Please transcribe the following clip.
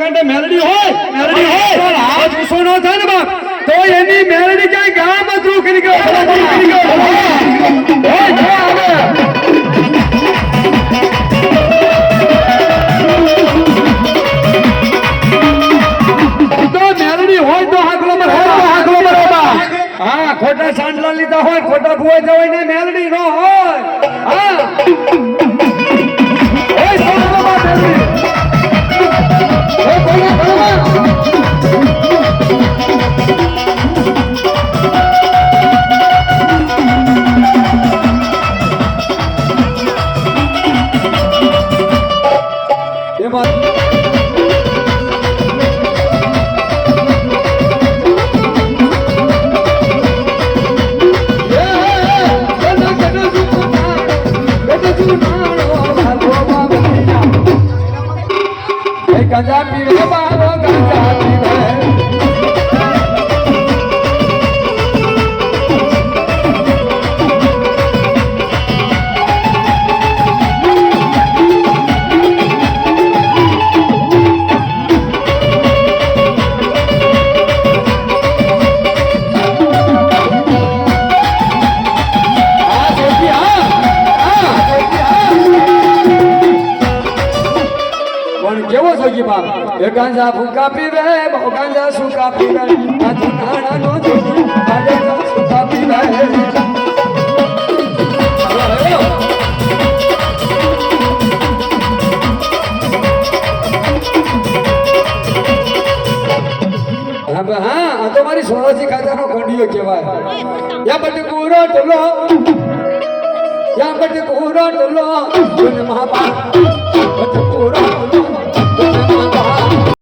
કાંઠે મેલડી હોય તો આ ગુસ્સો ન થાય ને બાપ તો એની મેલડી કઈ ગામ હતું કરી ગયો હા ખોટા સાંડલા લીધા હોય ખોટા ભુવા જવાય ને મેલડી નો હોય હા ઓય સોનો બા મેલડી ઓય કોના કોના એ બાત गंजा पीवे बाबो गंजा पीवे गांजा फूका पीवे बहु गांजा सूखा पीवे आजू नाना नो जोगी गांजा सूखा पीवे अब हां आ तो मारी सोनाजी खाता नो कोंडियो केवाय या बट पूरो टलो या बट पूरो टलो जन महापा बट पूरो